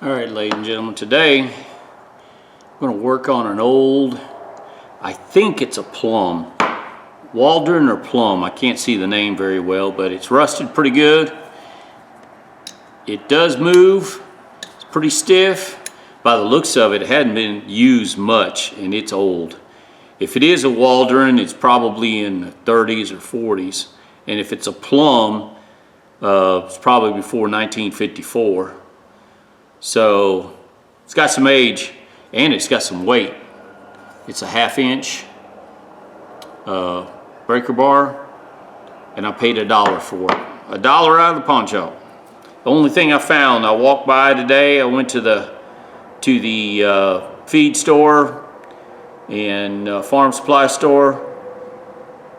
All right, ladies and gentlemen, today I'm going to work on an old, I think it's a plum, Waldron or plum. I can't see the name very well, but it's rusted pretty good. It does move. It's pretty stiff. By the looks of it, it hadn't been used much and it's old. If it is a Waldron, it's probably in the 30s or 40s. And if it's a plum, it's probably before 1954. So it's got some age and it's got some weight. It's a 1/2 inch breaker bar, and I paid $1 for it. $1 out of the pawn shop. The only thing I found, I walked by today, I went to the feed store and farm supply store,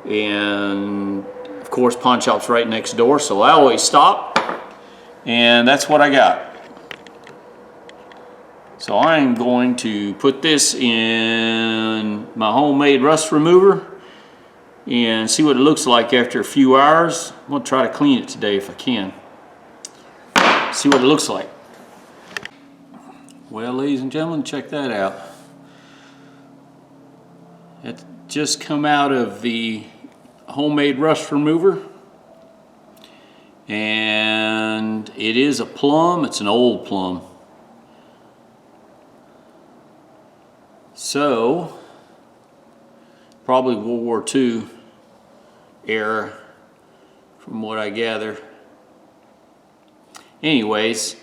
and of course pawn shop's right next door, so I always stop, and that's what I got. So I'm going to put this in my homemade rust remover and see what it looks like after a few hours. I'm going to try to clean it today if I can. See what it looks like. Well, ladies and gentlemen, check that out. It just come out of the homemade rust remover, and it is a plum. It's an old plum. So, probably World War II era from what I gather. Anyways,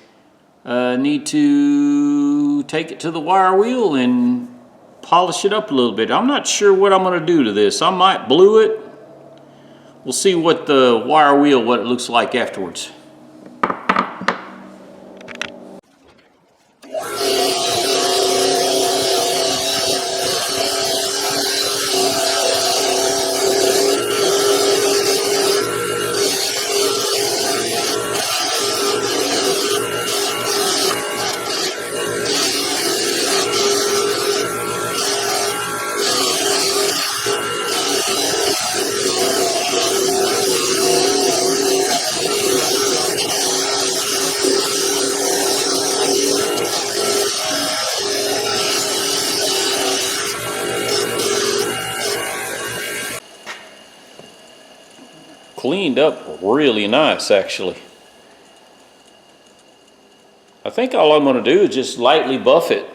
need to take it to the wire wheel and polish it up a little bit. I'm not sure what I'm going to do to this. I might blue it. We'll see what the wire wheel, what it looks like afterwards. Cleaned up really nice, actually. I think all I'm going to do is just lightly buff it.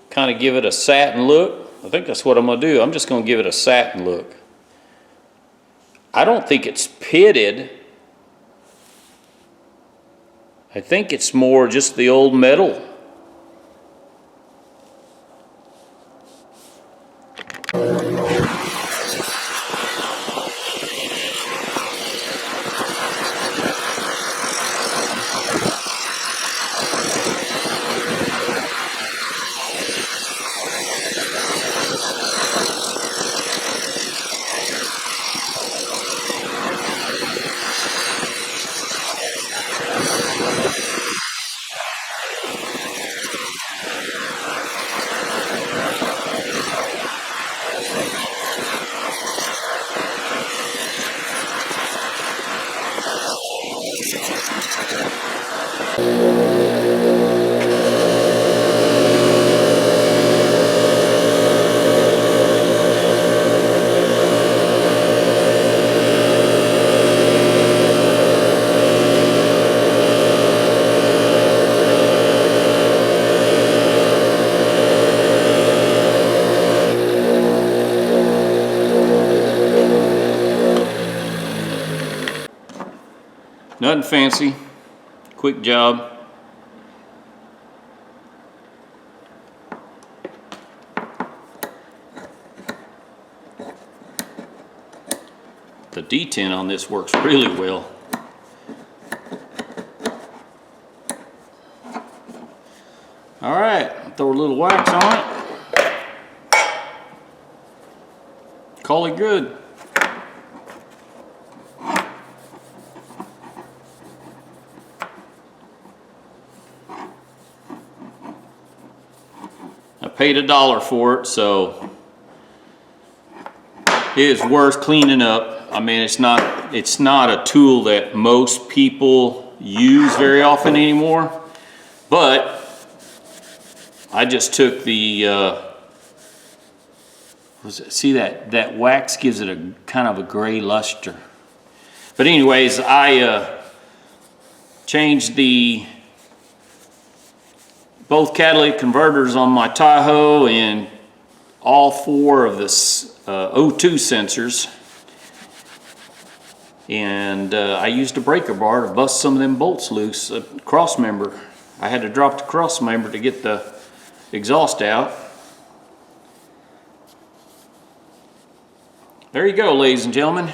Kind of give it a satin look. I think that's what I'm going to do. I'm just going to give it a satin look. I don't think it's pitted. I think it's more just the old metal. Nothing fancy, quick job. The detent on this works really well. All right, throw a little wax on it. Call it good. I paid $1 for it, so it is worth cleaning up. I mean, it's not a tool that most people use very often anymore. But I just took the, see that wax gives it a kind of a gray luster. But anyways, I changed both catalytic converters on my Tahoe and all 4 of the O2 sensors. And I used a breaker bar to bust some of them bolts loose, a cross member. I had to drop the cross member to get the exhaust out. There you go, ladies and gentlemen.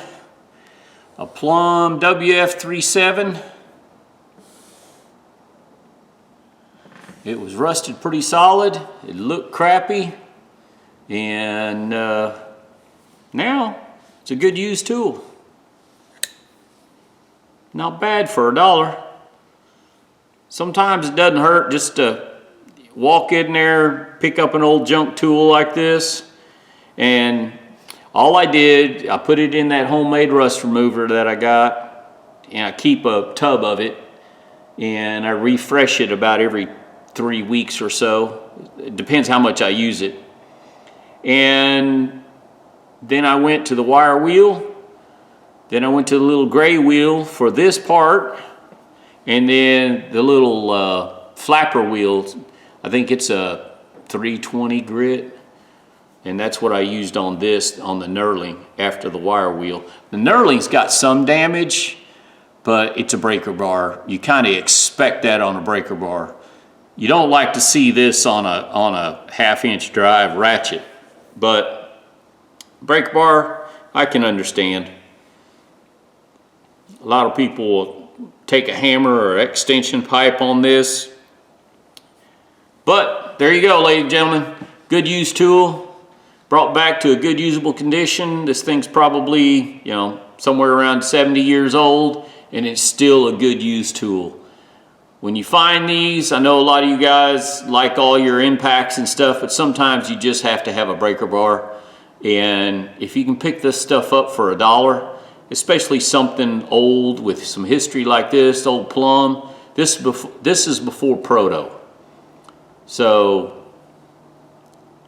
A Plomb WF37. It was rusted pretty solid. It looked crappy. And now it's a good used tool. Not bad for $1. Sometimes it doesn't hurt just to walk in there, pick up an old junk tool like this. And all I did, I put it in that homemade rust remover that I got, and I keep a tub of it, and I refresh it about every 3 weeks or so. It depends how much I use it. And then I went to the wire wheel. Then I went to the little gray wheel for this part, and then the little flapper wheel. I think it's a 320 grit. And that's what I used on this, on the knurling after the wire wheel. The knurling's got some damage, but it's a breaker bar. You kind of expect that on a breaker bar. You don't like to see this on a 1/2-inch drive ratchet, but breaker bar, I can understand. A lot of people will take a hammer or extension pipe on this. But there you go, ladies and gentlemen. Good used tool. Brought back to a good usable condition. This thing's probably, you know, somewhere around 70 years old, and it's still a good used tool. When you find these, I know a lot of you guys like all your impacts and stuff, but sometimes you just have to have a breaker bar. And if you can pick this stuff up for $1, especially something old with some history like this, old Plomb, this is before Proto. So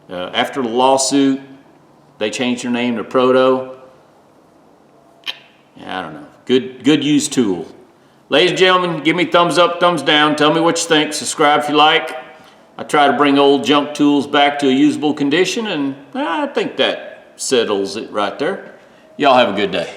after the lawsuit, they changed their name to Proto. I don't know. Good used tool. Ladies and gentlemen, give me thumbs up, thumbs down. Tell me what you think. Subscribe if you like. I try to bring old junk tools back to a usable condition, and I think that settles it right there. Y'all have a good day.